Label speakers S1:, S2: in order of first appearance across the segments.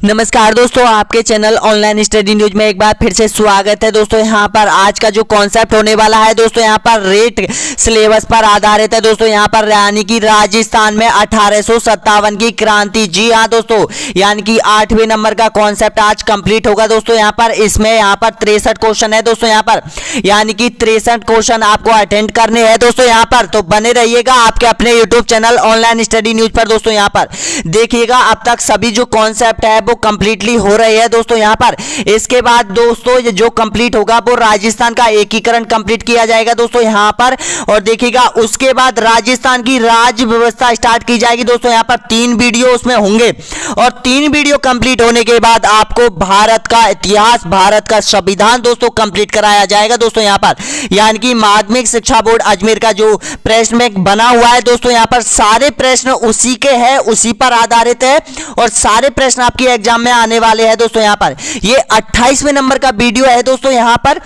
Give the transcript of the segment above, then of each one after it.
S1: नमस्कार दोस्तों, आपके चैनल ऑनलाइन स्टडी न्यूज में एक बार फिर से स्वागत है। दोस्तों यहाँ पर आज का जो कॉन्सेप्ट होने वाला है दोस्तों यहाँ पर रेट सिलेबस पर आधारित है। दोस्तों यहाँ पर यानी कि राजस्थान में 1857 की क्रांति। जी हाँ दोस्तों, यानी कि 8वें नंबर का कॉन्सेप्ट आज कंप्लीट होगा। दोस्तों यहाँ पर 63 क्वेश्चन है दोस्तों यहाँ पर, यानी कि 63 क्वेश्चन आपको अटेंड करने हैं दोस्तों यहाँ पर। तो बने रहिएगा आपके अपने YouTube channel online study news पर। दोस्तों यहाँ पर देखिएगा अब तक सभी जो कॉन्सेप्ट है वो कंप्लीटली हो रही है दोस्तों यहाँ पर। इसके बाद दोस्तों जो कंप्लीट होगा वो राजस्थान का एकीकरण कंप्लीट किया जाएगा दोस्तों यहाँ पर। और देखिएगा उसके बाद राजस्थान की राज्य व्यवस्था स्टार्ट की जाएगी दोस्तों यहाँ पर। 3 वीडियो उसमें होंगे और 3 वीडियो कंप्लीट होने के बाद आपको भारत का इतिहास, भारत का संविधान दोस्तों कंप्लीट कराया जाएगा दोस्तों यहाँ पर। यानी कि माध्यमिक शिक्षा बोर्ड अजमेर का जो प्रश्न बैंक बना हुआ है दोस्तों यहाँ पर, सारे प्रश्न उसी के हैं, उसी पर आधारित है और सारे प्रश्न आपकी एग्जाम में आने वाले हैं दोस्तों यहाँ पर। ये 28वें नंबर का वीडियो है दोस्तों यहाँ पर।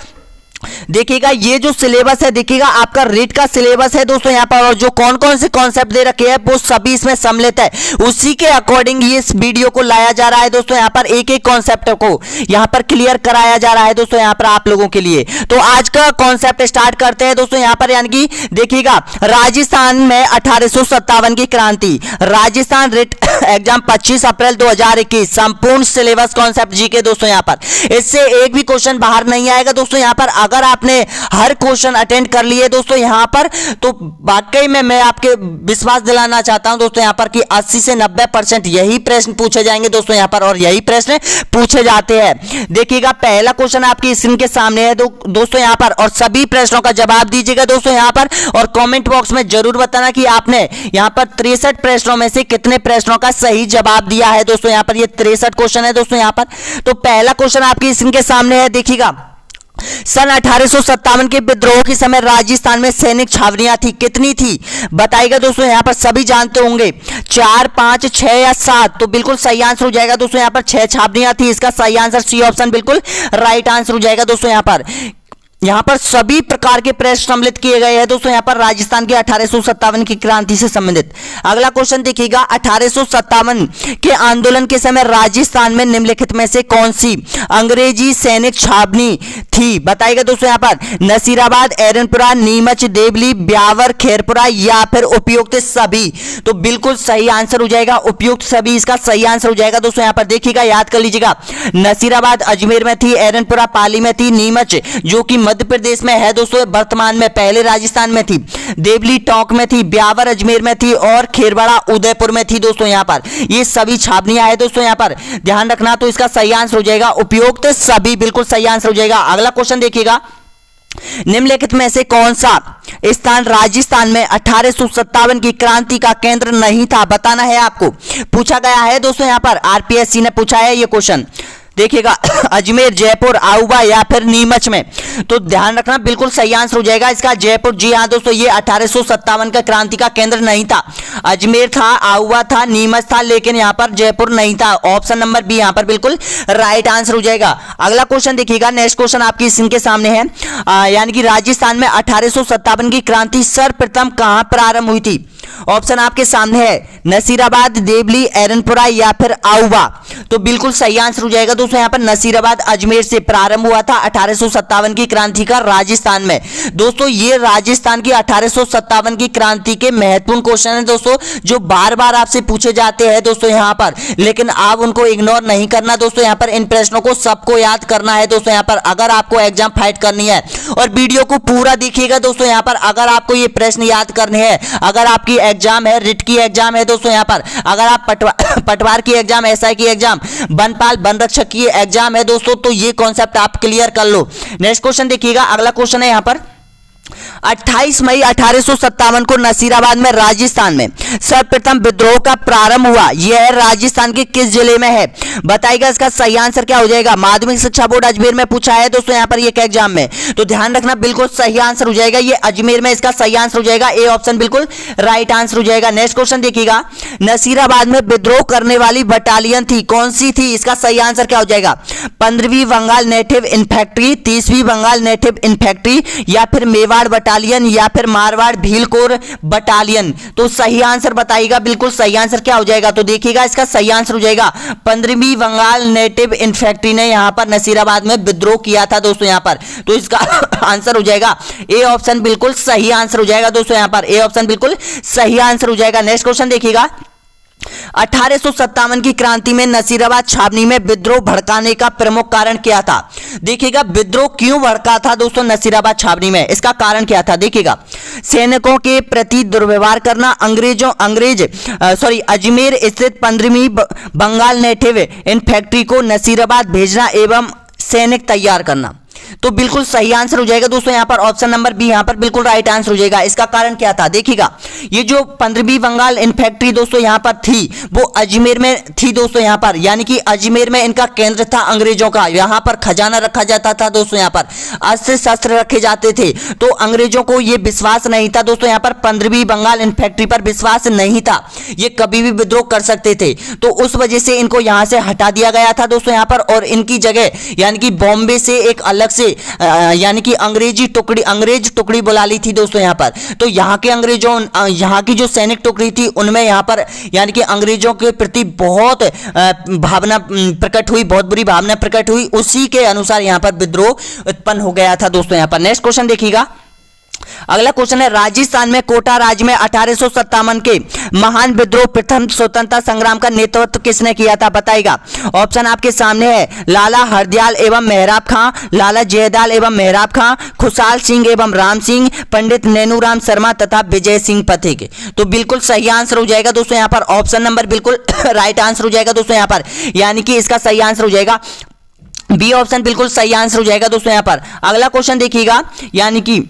S1: देखिएगा ये जो सिलेबस है, देखिएगा आपका रेट का सिलेबस है दोस्तों यहाँ पर, और जो कौन कौन से कॉन्सेप्ट दे रखे हैं वो सभी इसमें सम्मिलित है। उसी के अकॉर्डिंग ये इस वीडियो को लाया जा रहा है दोस्तों यहाँ पर। एक एक कॉन्सेप्ट को यहाँ पर क्लियर कराया जा रहा है दोस्तों यहाँ पर आप लोगों के लिए। तो आज का कॉन्सेप्ट स्टार्ट करते हैं दोस्तों यहाँ पर। यानी कि देखिएगा राजस्थान में 1857 की क्रांति, राजस्थान रेट एग्जाम 25 अप्रैल 2021, संपूर्ण सिलेबस कॉन्सेप्ट जीके दोस्तों यहाँ पर। इससे एक भी क्वेश्चन बाहर नहीं आएगा दोस्तों यहाँ पर। अगर आपने हर क्वेश्चन अटेंड कर लिए दोस्तों यहाँ पर तो वाकई में मैं आपके विश्वास दिलाना चाहता हूं दोस्तों यहाँ पर कि 80 से 90% यही प्रश्न पूछे जाएंगे दोस्तों यहाँ पर, और यही प्रश्न पूछे जाते हैं। देखिएगा पहला क्वेश्चन आपकी स्क्रीन के सामने है दोस्तों यहाँ पर, और सभी प्रश्नों का जवाब दीजिएगा दोस्तों यहाँ पर। और कमेंट बॉक्स में जरूर बताना कि आपने यहाँ पर 63 प्रश्नों में से कितने प्रश्नों का सही जवाब दिया है दोस्तों यहाँ पर। ये 63 क्वेश्चन है दोस्तों यहाँ पर। तो पहला क्वेश्चन आपकी स्क्रीन के सामने है, देखिएगा सन 1857 के विद्रोह के समय राजस्थान में सैनिक छावनियां थी, कितनी थी बताइएगा दोस्तों यहाँ पर। सभी जानते होंगे 4, 5, 6 या 7। तो बिल्कुल सही आंसर हो जाएगा दोस्तों यहाँ पर 6 छावनियां थी। इसका सही आंसर सी ऑप्शन बिल्कुल राइट आंसर हो जाएगा दोस्तों यहाँ पर। यहाँ पर सभी प्रकार के प्रश्न सम्मिलित किए गए हैं दोस्तों यहाँ पर राजस्थान के 1857 की क्रांति से संबंधित। अगला क्वेश्चन देखिएगा 1857 के आंदोलन के समय राजस्थान में निम्नलिखित में से कौन सी अंग्रेजी सैनिक छावनी थी बताइएगा दोस्तों यहाँ पर। नसीराबाद, एरनपुरा, नीमच, देवली, ब्यावर, खेरपुरा या फिर उपयुक्त सभी। तो बिल्कुल सही आंसर हो जाएगा उपयुक्त सभी, इसका सही आंसर हो जाएगा दोस्तों यहाँ पर। देखिएगा याद कर लीजिएगा, नसीराबाद अजमेर में थी, एरनपुरा पाली में थी, नीमच जो कि मध्य प्रदेश में है दोस्तों वर्तमान में, पहले राजस्थान में थी, देवली टोंक में थी, ब्यावर अजमेर में थी और खेरबड़ा उदयपुर में थी दोस्तों यहाँ पर। ये सभी छावनियां है दोस्तों यहाँ पर, ध्यान रखना। तो इसका सही आंसर हो जाएगा उपयुक्त सभी, बिल्कुल सही आंसर हो जाएगा। अगला क्वेश्चन देखिएगा, निम्नलिखित में से कौन सा स्थान राजस्थान में 1857 की क्रांति का केंद्र नहीं था बताना है आपको। पूछा गया है दोस्तों यहाँ पर, आरपीएससी ने पूछा है ये क्वेश्चन। देखिएगा अजमेर, जयपुर, आउवा या फिर नीमच में। तो ध्यान रखना बिल्कुल सही आंसर हो जाएगा इसका जयपुर। जी हाँ दोस्तों, ये 1857 का क्रांति का केंद्र नहीं था। अजमेर था, आउवा था, नीमच था, लेकिन यहाँ पर जयपुर नहीं था। ऑप्शन नंबर बी यहाँ पर बिल्कुल राइट आंसर हो जाएगा। अगला क्वेश्चन देखिएगा, नेक्स्ट क्वेश्चन आपकी स्क्रीन के सामने है। यानी कि राजस्थान में 1857 की क्रांति सर्वप्रथम कहां प्रारंभ हुई थी। ऑप्शन आपके सामने है, नसीराबाद, देवली, एरनपुरा या फिर आउवा। तो बिल्कुल सही आंसर हो जाएगा दोस्तों यहाँ पर, नसीराबाद अजमेर से प्रारंभ हुआ था 1857 की क्रांति का राजस्थान में। दोस्तों ये राजस्थान की 1857 की क्रांति के महत्वपूर्ण क्वेश्चन है दोस्तों, जो बार बार आपसे पूछे जाते हैं दोस्तों यहाँ पर, लेकिन आप उनको इग्नोर नहीं करना दोस्तों यहाँ पर। इन प्रश्नों को सबको याद करना है दोस्तों यहाँ पर, अगर आपको एग्जाम फाइट करनी है। और वीडियो को पूरा देखिएगा दोस्तों यहाँ पर, अगर आपको ये प्रश्न याद करने हैं। अगर आपकी एग्जाम है, रिट की एग्जाम है दोस्तों यहाँ पर, अगर आप पटवार की एग्जाम, एसआई की एग्जाम, वनपाल वन रक्षक की एग्जाम है दोस्तों, तो ये कॉन्सेप्ट आप क्लियर कर लो। नेक्स्ट क्वेश्चन देखिएगा, अगला क्वेश्चन है यहाँ पर, 28 मई 1857 को नसीराबाद में राजस्थान में सर्वप्रथम विद्रोह का प्रारंभ हुआ। यह राजस्थान के किस जिले में है बताइएगा। इसका सही आंसर क्या हो जाएगा। माध्यमिक शिक्षा बोर्ड अजमेर में पूछा है दोस्तों यहाँ पर एक एग्जाम में, तो ध्यान रखना बिल्कुल सही आंसर हो जाएगा ये अजमेर में, इसका सही आंसर हो जाएगा ए ऑप्शन बिल्कुल राइट आंसर हो जाएगा। नेक्स्ट क्वेश्चन देखिएगा, नसीराबाद में विद्रोह करने वाली बटालियन थी, कौन सी थी। इसका सही आंसर क्या हो जाएगा। 15वीं बंगाल नेटिव इन्फेंट्री, 30वीं बंगाल नेटिव इन्फेंट्री या फिर मेवाड़ मारवाड़ बटालियन या फिर मारवाड़ भीलकोर बटालियन। तो सही आंसर बताइएगा, बिल्कुल सही आंसर क्या हो जाएगा। तो देखिएगा इसका सही आंसर हो जाएगा 15वीं बंगाल नेटिव इन्फेंट्री ने यहाँ पर नसीराबाद में विद्रोह किया था दोस्तों यहाँ पर। तो इसका आंसर हो जाएगा ए ऑप्शन, बिल्कुल सही आंसर हो जाएगा दोस्तों यहाँ पर। ए ऑप्शन बिल्कुल सही आंसर हो जाएगा। नेक्स्ट क्वेश्चन देखिएगा, 1857 की क्रांति में नसीराबाद छावनी में विद्रोह भड़काने का प्रमुख कारण क्या था। देखिएगा विद्रोह क्यों भड़का था दोस्तों नसीराबाद छावनी में, इसका कारण क्या था। देखिएगा सैनिकों के प्रति दुर्व्यवहार करना, अजमेर स्थित 15वीं बंगाल नेटिव इन्फेंट्री को नसीराबाद भेजना एवं सैनिक तैयार करना। तो बिल्कुल सही आंसर हो जाएगा दोस्तों यहाँ पर ऑप्शन नंबर बी यहाँ पर बिल्कुल राइट आंसर हो जाएगा। इसका कारण क्या था, देखिएगा ये जो 15वीं बंगाल इन्फेंट्री दोस्तों यहाँ पर थी वो अजमेर में थी दोस्तों यहाँ पर, यानी कि अजमेर में इनका केंद्र था अंग्रेजों का। यहाँ पर खजाना रखा जाता था दोस्तों, यहाँ पर अस्त्र शस्त्र रखे जाते थे। तो अंग्रेजों को ये विश्वास नहीं था दोस्तों यहाँ पर, 15वीं बंगाल इन्फेंट्री पर विश्वास नहीं था, ये कभी भी विद्रोह कर सकते थे। तो उस वजह से इनको यहाँ से हटा दिया गया था दोस्तों यहाँ पर, और इनकी जगह यानी कि बॉम्बे से एक अलग से यानी कि अंग्रेज टुकड़ी बुला ली थी दोस्तों यहाँ पर। तो यहाँ के अंग्रेजों, यहाँ की जो सैनिक टुकड़ी थी उनमें यहाँ पर यानी कि अंग्रेजों के प्रति बहुत भावना प्रकट हुई, बहुत बुरी भावना प्रकट हुई। उसी के अनुसार यहाँ पर विद्रोह उत्पन्न हो गया था दोस्तों यहाँ पर। नेक्स्ट क्वेश्चन देखिएगा, अगला क्वेश्चन है, राजस्थान में कोटा राज्य में 1857 के महान विद्रोह प्रथम स्वतंत्रता संग्राम का नेतृत्व किसने किया था, बताइएगा। ऑप्शन आपके सामने है, लाला हरदयाल एवं मेहराब खां, लाला जयदयाल एवं मेहराब खां, खुशहाल सिंह एवं राम सिंह, पंडित नैनूराम शर्मा तथा विजय सिंह पथिक। तो बिल्कुल सही आंसर हो जाएगा दोस्तों यहाँ पर ऑप्शन नंबर बिल्कुल राइट आंसर हो जाएगा दोस्तों यहाँ पर, यानी कि इसका सही आंसर हो जाएगा बी ऑप्शन, बिल्कुल सही आंसर हो जाएगा दोस्तों यहाँ पर। अगला क्वेश्चन देखिएगा, यानी कि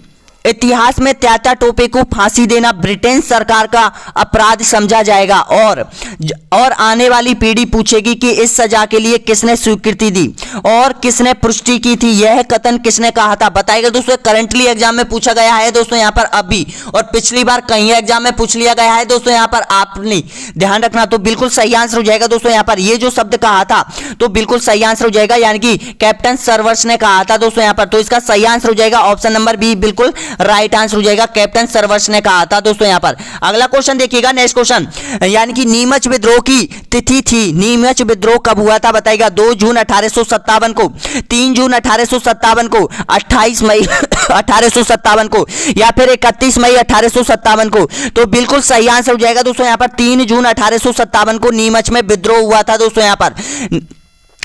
S1: इतिहास में त्याचा टोपे को फांसी देना ब्रिटेन सरकार का अपराध समझा जाएगा, और आने वाली पीढ़ी पूछेगी कि इस सजा के लिए किसने स्वीकृति दी और किसने पुष्टि की थी, यह कथन किसने कहा था, बताइएगा दोस्तों। करंटली एग्जाम में पूछा गया है दोस्तों यहाँ पर अभी, और पिछली बार कहीं एग्जाम में पूछ लिया गया है दोस्तों यहाँ पर, आपने ध्यान रखना। तो बिल्कुल सही आंसर हो जाएगा दोस्तों यहाँ पर, ये जो शब्द कहा था तो बिल्कुल सही आंसर हो जाएगा, यानी कि कैप्टन सर्वर्स ने कहा था दोस्तों यहाँ पर। तो इसका सही आंसर हो जाएगा ऑप्शन नंबर बी, बिल्कुल राइट आंसर हो जाएगा, कैप्टन सर्वर्स ने कहा था दोस्तों यहाँ पर। अगला क्वेश्चन देखिएगा, नेक्स्ट क्वेश्चन, यानी कि नीमच विद्रोह की तिथि थी, नीमच विद्रोह कब हुआ था, बताइएगा। 2 जून 1857 को, 3 जून 1857 को, 28 मई 1857 को, या फिर 31 मई 1857 को। तो बिल्कुल सही आंसर हो जाएगा दोस्तों यहाँ पर 3 जून 1857 को नीमच में विद्रोह हुआ था दोस्तों यहाँ पर।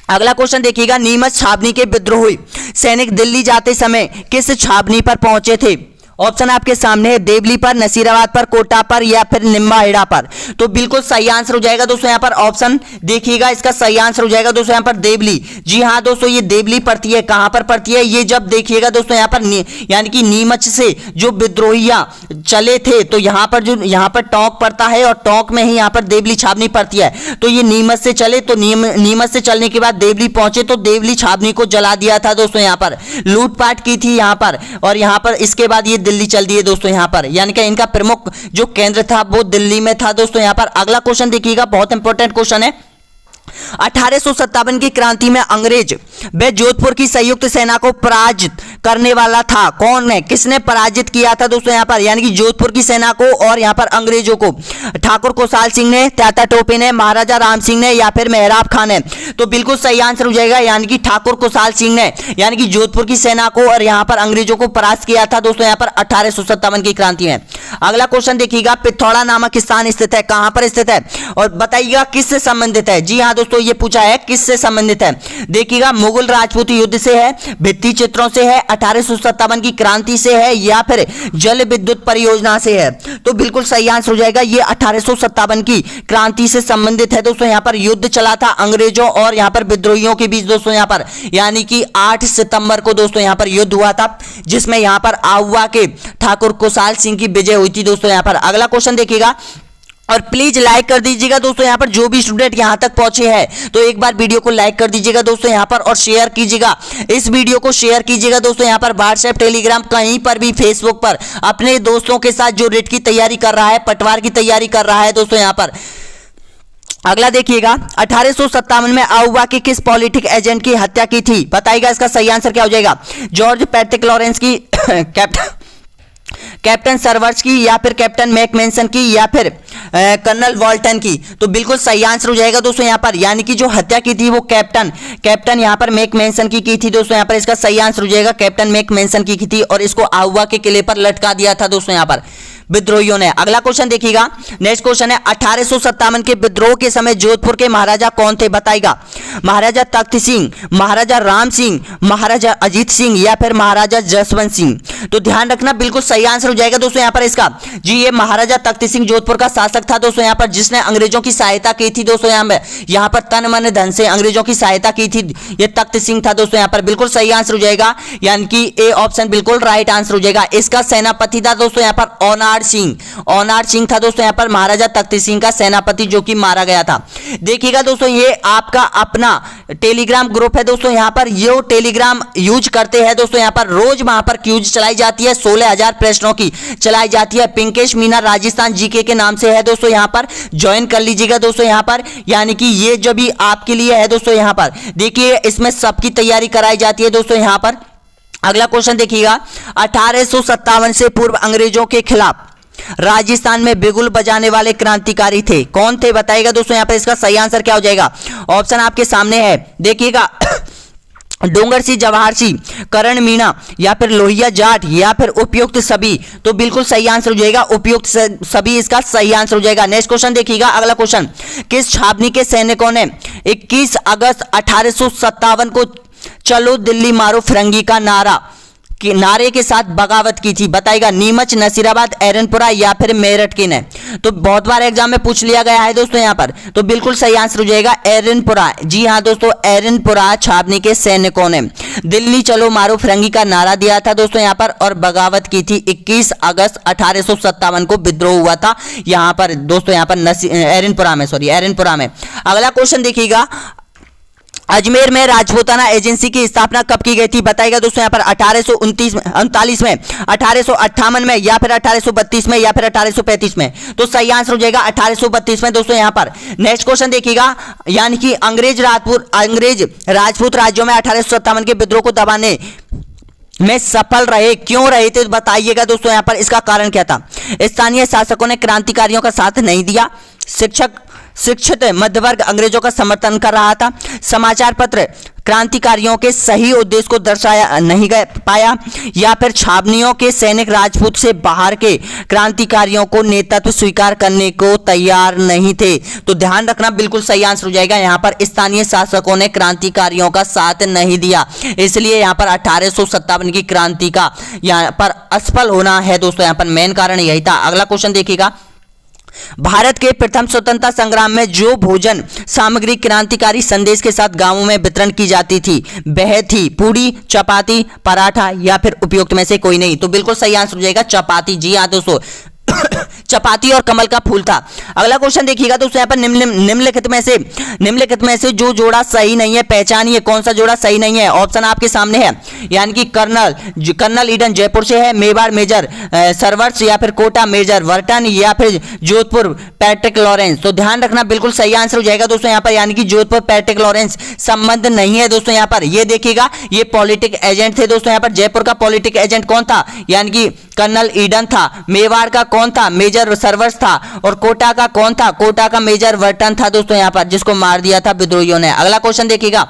S1: अगला क्वेश्चन देखिएगा, नीमच छावनी के विद्रोही सैनिक दिल्ली जाते समय किस छावनी पर पहुंचे थे। ऑप्शन आपके सामने है, देवली पर, नसीराबाद पर, कोटा पर, या फिर निम्बाहेड़ा पर। तो बिल्कुल सही आंसर हो जाएगा दोस्तों यहाँ पर ऑप्शन देखिएगा, इसका सही आंसर हो जाएगा दोस्तों यहाँ पर देवली। जी हाँ दोस्तों, ये देवली पड़ती है, कहां पर पड़ती है, ये जब देखिएगा दोस्तों यहाँ पर यानी कि नीमच से जो विद्रोहिया चले थे तो यहाँ पर जो यहाँ पर टोंक पड़ता है, और टोंक में ही यहाँ पर देवली छावनी पड़ती है। तो ये नीमच से चले, तो नीमच से चलने के बाद देवली पहुंचे, तो देवली छावनी को जला दिया था दोस्तों यहाँ पर, लूटपाट की थी यहाँ पर, और यहाँ पर इसके बाद ये दिल्ली चल दिए दोस्तों यहाँ पर, यानी कि इनका प्रमुख जो केंद्र था वो दिल्ली में था दोस्तों यहाँ पर। अगला क्वेश्चन देखिएगा, बहुत इंपॉर्टेंट क्वेश्चन है, 1857 की क्रांति में अंग्रेज व जोधपुर की संयुक्त सेना को पराजित करने वाला था, कौन है, किसने पराजित किया था दोस्तों यहाँ पर, यानी कि जोधपुर की सेना को और यहाँ पर अंग्रेजों को। ठाकुर खुशहाल सिंह ने, त्याता टोपे ने, महाराजा राम सिंह ने, या फिर मेहराब खां ने। तो बिल्कुल सही आंसर हो जाएगा, यानी कि ठाकुर खुशहाल सिंह ने, यानी कि जोधपुर की सेना को और यहाँ पर अंग्रेजों को परास्त किया था दोस्तों यहाँ पर 1857 की क्रांति में। अगला क्वेश्चन देखिएगा, पिथौरा नामक स्थान स्थित है, कहां पर स्थित है, और बताइएगा किससे संबंधित है। जी हाँ दोस्तों, ये पूछा है किससे संबंधित है। देखिएगा, मुगल राजपूत युद्ध से है, भित्ति चित्रों से है, 1857 की क्रांति से है, या फिर जल विद्युत परियोजना से है। तो बिल्कुल सही आंसर हो जाएगा, ये 1857 की क्रांति से संबंधित है दोस्तों। यहाँ पर युद्ध चला था अंग्रेजों और यहाँ पर विद्रोहियों के बीच दोस्तों यहाँ पर, यानी कि 8 सितंबर को दोस्तों यहाँ पर युद्ध हुआ था, जिसमें यहाँ पर आहुआ के ठाकुर खुशहाल सिंह की विजय हुई थी दोस्तों यहाँ पर। अगला क्वेश्चन देखिएगा, और प्लीज लाइक कर दीजिएगा दोस्तों यहाँ पर, जो भी स्टूडेंट यहाँ तक पहुंचे हैं तो एक बार वीडियो को लाइक कर दीजिएगा दोस्तों यहाँ पर, और शेयर कीजिएगा, इस वीडियो को शेयर कीजिएगा दोस्तों यहाँ पर, व्हाट्सएप, टेलीग्राम, कहीं पर भी, फेसबुक पर, अपने दोस्तों के साथ जो रेट की तैयारी कर रहा है, पटवार की तैयारी कर रहा है दोस्तों यहाँ पर। अगला देखिएगा, 1857 में आहुआ के किस पॉलिटिक एजेंट की हत्या की थी, बताइएगा इसका सही आंसर क्या हो जाएगा। जॉर्ज पैट्रिक लॉरेंस की, कैप्टन कैप्टन सर्वर्स की या फिर कैप्टन मैकमेंसन की या फिर कर्नल वॉल्टन की? तो बिल्कुल सही आंसर हो जाएगा दोस्तों यहाँ पर, यानी कि जो हत्या की थी वो कैप्टन यहाँ पर मैकमेंसन की थी दोस्तों। यहाँ पर इसका सही आंसर हो जाएगा कैप्टन मैकमेंसन की थी और इसको आहुआ के किले पर लटका दिया था दोस्तों यहाँ पर विद्रोहियों ने। अगला क्वेश्चन देखिएगा, नेक्स्ट क्वेश्चन है 1857 के विद्रोह के समय जोधपुर के महाराजा कौन थे? बताइएगा। महाराजा तख्त सिंह, महाराजा राम सिंह, महाराजा अजीत सिंह या फिर महाराजा जसवंत सिंह? तो ध्यान रखना बिल्कुल सही आंसर हो जाएगा दोस्तों यहाँ पर इसका जी, ये महाराजा तख्त सिंह जोधपुर का शासक था दोस्तों यहाँ पर, जिसने अंग्रेजों की सहायता की थी दोस्तों। यहाँ पर तन मन धन से अंग्रेजों की सहायता की थी, ये तख्त सिंह था दोस्तों यहाँ पर। बिल्कुल सही आंसर हो जाएगा, यानी कि ए ऑप्शन बिल्कुल राइट आंसर हो जाएगा। इसका सेनापति था दोस्तों यहाँ पर ओनार सिंह था दोस्तों यहाँ पर, महाराजा तख्त सिंह का सेनापति जो कि मारा गया था। देखिएगा दोस्तों, ये आपका अपना टेलीग्राम ग्रुप है दोस्तों यहाँ पर, ये टेलीग्राम यूज करते हैं दोस्तों यहाँ पर। रोज वहां पर क्यूज चलाई जाती है, 16,000 प्रश्नों की चलाई जाती है। पिंकेश मीना राजस्थान जीके के नाम से है दोस्तों यहाँ पर, ज्वाइन कर लीजिएगा दोस्तों यहाँ पर, यानी कि ये जो भी आपके लिए है दोस्तों यहाँ पर। देखिए इसमें सबकी तैयारी कराई जाती है दोस्तों यहाँ पर। अगला क्वेश्चन देखिएगा, 1857 से पूर्व अंग्रेजों के खिलाफ राजस्थान में बिगुल बजाने वाले क्रांतिकारी थे, कौन थे? बताइएगा दोस्तों यहाँ पर इसका सही आंसर क्या हो जाएगा। ऑप्शन आपके सामने है, देखिएगा। डोंगर सिंह, जवाहर सिंह, करण मीणा या फिर लोहिया जाट या फिर उपयुक्त सभी? तो बिल्कुल सही आंसर हो जाएगा उपयुक्त सभी, इसका सही आंसर हो जाएगा। नेक्स्ट क्वेश्चन देखिएगा, अगला क्वेश्चन, किस छावनी के सैनिकों ने 21 अगस्त 1857 को चलो दिल्ली मारो फिरंगी का नारे के साथ बगावत की थी? बताइएगा। नीमच, नसीराबाद, एरनपुरा या फिर मेरठ के ने? तो बहुत बार एग्जाम में पूछ लिया गया है दोस्तों यहाँ पर, तो बिल्कुल सही आंसर हो जाएगा एरनपुरा। जी हाँ दोस्तों, एरनपुरा छावनी के सैनिकों ने दिल्ली चलो मारो फिरंगी का नारा दिया था दोस्तों यहाँ पर और बगावत की थी। 21 अगस्त 1857 को विद्रोह हुआ था यहाँ पर दोस्तों, यहाँ पर एरनपुरा में। अगला क्वेश्चन देखिएगा, अजमेर में राजपूताना एजेंसी की स्थापना कब की गई थी? बताइएगा दोस्तों यहाँ पर 1839 में, 1858 में या फिर 1832 में या फिर 1835 में? तो सही आंसर हो जाएगा 1832 में दोस्तों यहाँ पर। नेक्स्ट क्वेश्चन देखिएगा, यानी कि अंग्रेज राजपूत राज्यों में 1857 के विद्रोह को दबाने में सफल रहे, क्यों रहे थे? बताइएगा दोस्तों यहाँ पर इसका कारण क्या था। स्थानीय शासकों ने क्रांतिकारियों का साथ नहीं दिया, शिक्षित मध्यवर्ग अंग्रेजों का समर्थन कर रहा था, समाचार पत्र क्रांतिकारियों के सही उद्देश्य को दर्शाया नहीं पाया, या फिर छावनियों के सैनिक राजपूत से बाहर के क्रांतिकारियों को नेतृत्व स्वीकार करने को तैयार नहीं थे? तो ध्यान रखना बिल्कुल सही आंसर हो जाएगा यहाँ पर, स्थानीय शासकों ने क्रांतिकारियों का साथ नहीं दिया, इसलिए यहाँ पर 1857 की क्रांति का यहाँ पर असफल होना है दोस्तों, यहाँ पर मेन कारण यही था। अगला क्वेश्चन देखिएगा, भारत के प्रथम स्वतंत्रता संग्राम में जो भोजन सामग्री क्रांतिकारी संदेश के साथ गांवों में वितरण की जाती थी वह थी पूड़ी, चपाती, पराठा या फिर उपयुक्त में से कोई नहीं? तो बिल्कुल सही आंसर हो जाएगा चपाती। जी हाँ दोस्तों, चपाती और कमल का फूल था। अगला क्वेश्चन देखिएगा दोस्तों, यहाँ पर निम्नलिखित में से जो जोड़ा सही नहीं है पहचानिए, कौन सा जोड़ा सही नहीं है? ऑप्शन आपके सामने है, यानी कि कर्नल ईडन जयपुर से है, मेवाड़ मेजर सर्वर्स या फिर कोटा मेजर वर्टन या फिर जोधपुर पैट्रिक लॉरेंस? तो ध्यान रखना बिल्कुल सही आंसर हो जाएगा दोस्तों यहाँ पर, यानी कि जोधपुर पैट्रिक लॉरेंस संबंध नहीं है दोस्तों यहाँ पर। ये देखिएगा, ये पॉलिटिक एजेंट थे दोस्तों यहाँ पर। जयपुर का पॉलिटिक एजेंट कौन था? यानी कि कर्नल ईडन था। मेवाड़ का कौन था? मेजर सर्वर्स था। और कोटा का कौन था? कोटा का मेजर वर्टन था दोस्तों यहाँ पर, जिसको मार दिया था विद्रोहियों ने। अगला क्वेश्चन देखिएगा,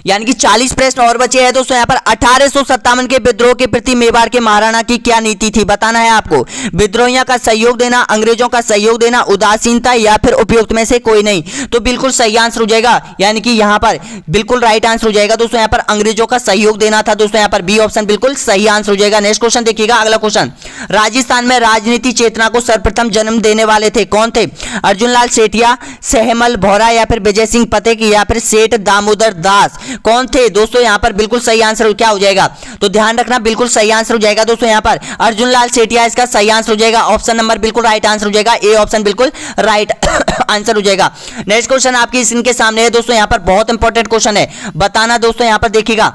S1: यानी कि 40 प्रश्न और बचे हैं दोस्तों यहाँ पर। 1857 के विद्रोह के प्रति मेवाड़ के महाराणा की क्या नीति थी? बताना है आपको। विद्रोहियों का सहयोग देना, अंग्रेजों का सहयोग देना, उदासीनता या फिर उपयुक्त में से कोई नहीं? तो बिल्कुल सही आंसर हो जाएगा, यानी कि यहाँ पर बिल्कुल राइट आंसर हो जाएगा दोस्तों यहाँ पर, अंग्रेजों का सहयोग देना था दोस्तों यहाँ पर। बी ऑप्शन बिल्कुल सही आंसर हो जाएगा। नेक्स्ट क्वेश्चन देखिएगा, अगला क्वेश्चन, राजस्थान में राजनीति चेतना को सर्वप्रथम जन्म देने वाले थे, कौन थे? अर्जुन लाल सेठिया, सहमल भौरा या फिर विजय सिंह पतेक या फिर सेठ दामोदर दास? कौन थे दोस्तों यहाँ पर? बिल्कुल सही आंसर क्या हो जाएगा? तो ध्यान रखना बिल्कुल सही आंसर हो जाएगा दोस्तों यहाँ पर अर्जुन लाल सेठिया, इसका सही आंसर हो जाएगा। ऑप्शन नंबर बिल्कुल राइट आंसर हो जाएगा, ए ऑप्शन बिल्कुल राइट आंसर हो जाएगा। नेक्स्ट क्वेश्चन आपकी स्क्रीन के सामने है दोस्तों, यहाँ पर बहुत इंपॉर्टेंट क्वेश्चन है, बताना दोस्तों यहाँ पर देखिएगा।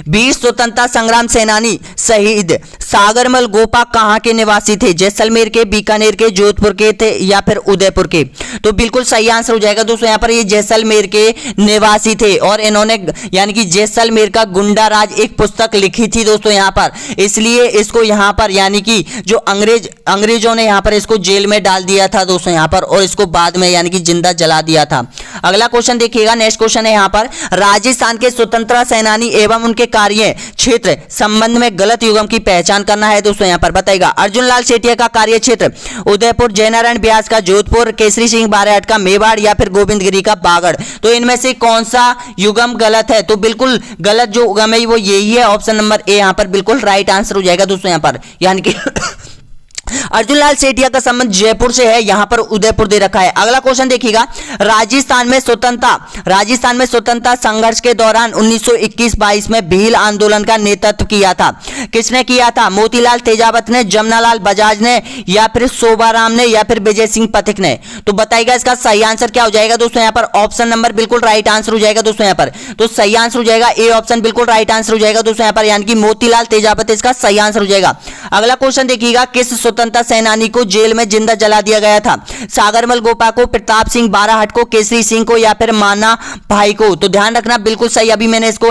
S1: वीर स्वतंत्रता संग्राम सेनानी शहीद सागरमल गोपा कहाँ के निवासी थे? जैसलमेर के, बीकानेर के, जोधपुर के थे या फिर उदयपुर के? तो बिल्कुल सही आंसर हो जाएगा दोस्तों यहाँ पर ये जैसलमेर के निवासी थे और इन्होंने यानी कि जैसलमेर का गुंडा राज एक पुस्तक लिखी थी दोस्तों यहाँ पर, इसलिए इसको यहाँ पर यानी कि जो अंग्रेजों ने यहाँ पर इसको जेल में डाल दिया था दोस्तों यहाँ पर, और इसको बाद में यानी कि जिंदा जला दिया था। अगला क्वेश्चन देखिएगा, नेक्स्ट क्वेश्चन है यहाँ पर, राजस्थान के स्वतंत्रता सेनानी एवं उनके कार्य क्षेत्र संबंध में गलत युग्म की पहचान करना है दोस्तों यहाँ पर बताइएगा। अर्जुन लाल सेठिया का कार्य क्षेत्र उदयपुर, जयनारायण व्यास का जोधपुर, केसरी सिंह बारहट का मेवाड़ या फिर गोविंद गिरी का बागड़? तो इनमें से कौन सा युग्म गलत है? तो बिल्कुल गलत जो युग्म है वो यही है, ऑप्शन नंबर ए यहाँ पर बिल्कुल राइट आंसर हो जाएगा दोस्तों यहाँ पर, यानी कि अर्जुन लाल सेठिया का संबंध जयपुर से है, यहां पर उदयपुर दे रखा है। अगला क्वेश्चन देखिएगा, राजस्थान में स्वतंत्रता संघर्ष के दौरान 1921-22 में भील आंदोलन का नेतृत्व किया था, किसने किया था? मोतीलाल तेजावत ने, जमनालाल बजाज ने या फिर शोभाराम ने या फिर विजय सिंह पथिक ने? तो बताइएगा इसका सही आंसर क्या हो जाएगा दोस्तों यहाँ पर, ऑप्शन नंबर बिल्कुल राइट आंसर हो जाएगा दोस्तों यहाँ पर। तो सही आंसर हो जाएगा ए ऑप्शन बिल्कुल राइट आंसर हो जाएगा दोस्तों यहाँ पर, यानी कि मोतीलाल तेजावत इसका सही आंसर हो जाएगा। अगला क्वेश्चन देखिएगा, किस स्वतंत्रता सेनानी को जेल में जिंदा जला दिया गया था? सागरमल गोपा को, प्रताप सिंह बारहट को, केसरी सिंह को या फिर माना भाई को? तो ध्यान रखना बिल्कुल सही, अभी मैंने इसको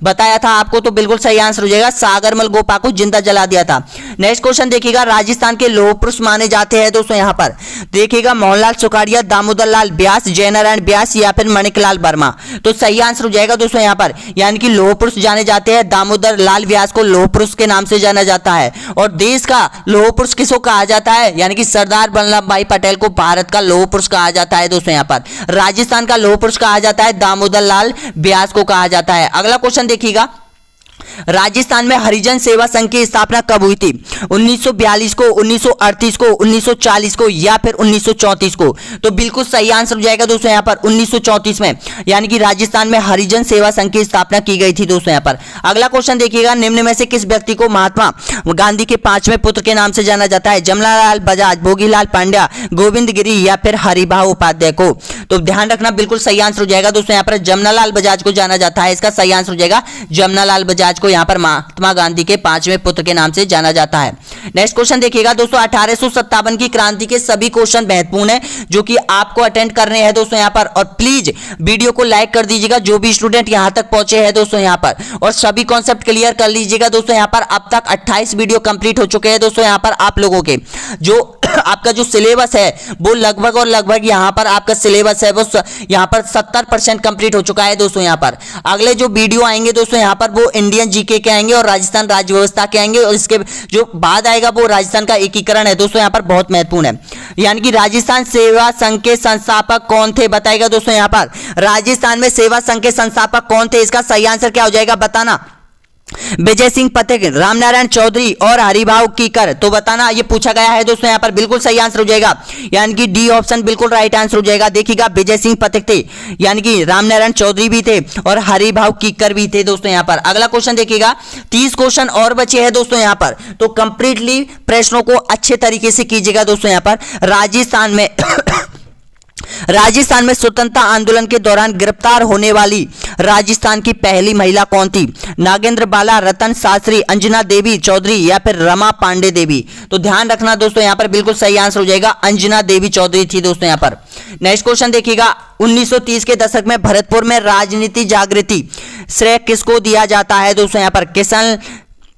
S1: बताया था आपको, तो बिल्कुल सही आंसर हो जाएगा, सागरमल गोपा को जिंदा जला दिया था। नेक्स्ट क्वेश्चन देखिएगा, राजस्थान के लौह पुरुष माने जाते हैं दोस्तों यहाँ पर देखिएगा, मोहनलाल सुखाड़िया, दामोदर लाल व्यास, जयनारायण व्यास या फिर माणिकलाल वर्मा? तो सही आंसर हो जाएगा दोस्तों यहाँ पर, यानी कि लौह पुरुष जाने जाते हैं, दामोदर लाल व्यास को लौह पुरुष के नाम से जाना जाता है। और देश का लौह पुरुष किसको कहा जाता है? यानी कि सरदार वल्लभ भाई पटेल को भारत का लौह पुरुष कहा जाता है दोस्तों यहाँ पर। राजस्थान का लौह पुरुष कहा जाता है दामोदर लाल व्यास को कहा जाता है। अगला क्वेश्चन देखिएगा, राजस्थान में हरिजन सेवा संघ की स्थापना कब हुई थी? 1942 को, 1938 को, 1940 को या फिर 1934 को? तो बिल्कुल सही आंसर हो जाएगा दोस्तों यहाँ पर 1934 में, यानी कि राजस्थान में हरिजन सेवा संघ की स्थापना की गई थी दोस्तों यहाँ पर। अगला क्वेश्चन देखिएगा, निम्न में से किस व्यक्ति को महात्मा गांधी के पांचवें पुत्र के नाम से जाना जाता है? जमनालाल बजाज, भोगीलाल पांड्या, गोविंद गिरी या फिर हरिभाऊ उपाध्याय को? तो ध्यान रखना बिल्कुल सही आंसर हो जाएगा दोस्तों यहाँ पर, जमनालाल बजाज को जाना जाता है, इसका सही आंसर हो जाएगा जमनालाल बजाज को यहाँ पर महात्मा गांधी के पांचवें पुत्र के नाम से जाना जाता है। नेक्स्ट क्वेश्चन देखिएगा दोस्तों, 1857 की क्रांति के सभी क्वेश्चन महत्वपूर्ण है जो कि आपको अटेंड करने हैं दोस्तों यहाँ पर, और प्लीज वीडियो को लाइक कर दीजिएगा जो भी स्टूडेंट यहां तक पहुंचे हैं दोस्तों यहाँ पर, और सभी कॉन्सेप्ट क्लियर कर लीजिएगा दोस्तों यहाँ पर। अब तक 28 वीडियो कंप्लीट हो चुके हैं दोस्तों यहाँ पर आप लोगों के, जो आपका जो सिलेबस है वो लगभग और लगभग यहाँ पर आपका सिलेबस है वो यहाँ पर 70% कंप्लीट हो चुका है दोस्तों यहाँ पर। अगले जो वीडियो आएंगे दोस्तों यहाँ पर वो इंडियन जीके के आएंगे और राजस्थान राज्य व्यवस्था के आएंगे, और इसके जो बाद आएगा वो राजस्थान का एकीकरण है दोस्तों यहाँ पर, बहुत महत्वपूर्ण है। यानी कि राजस्थान सेवा संघ के संस्थापक कौन थे बताइएगा दोस्तों यहाँ पर, राजस्थान में सेवा संघ के संस्थापक कौन थे? इसका सही आंसर क्या हो जाएगा बताना। विजय सिंह पथिक, रामनारायण चौधरी और हरिभाऊ कीकर? तो बताना, ये पूछा गया है दोस्तों यहाँ पर, बिल्कुल सही आंसर हो जाएगा, यानी कि डी ऑप्शन बिल्कुल राइट आंसर हो जाएगा। देखिएगा, विजय सिंह पथिक थे, यानी कि रामनारायण चौधरी भी थे और हरिभाऊ कीकर भी थे दोस्तों यहाँ पर। अगला क्वेश्चन देखिएगा, 30 क्वेश्चन और बचे हैं दोस्तों यहाँ पर, तो कंप्लीटली प्रश्नों को अच्छे तरीके से कीजिएगा दोस्तों यहाँ पर। राजस्थान में स्वतंत्रता आंदोलन के दौरान गिरफ्तार होने वाली राजस्थान की पहली महिला कौन थी? नागेंद्र बाला, रतन शास्त्री, अंजना देवी चौधरी या फिर रमा पांडे देवी? तो ध्यान रखना दोस्तों यहाँ पर बिल्कुल सही आंसर हो जाएगा, अंजना देवी चौधरी थी दोस्तों यहाँ पर। नेक्स्ट क्वेश्चन देखिएगा, 1930 के दशक में भरतपुर में राजनीति जागृति श्रेय किसको दिया जाता है दोस्तों यहाँ पर?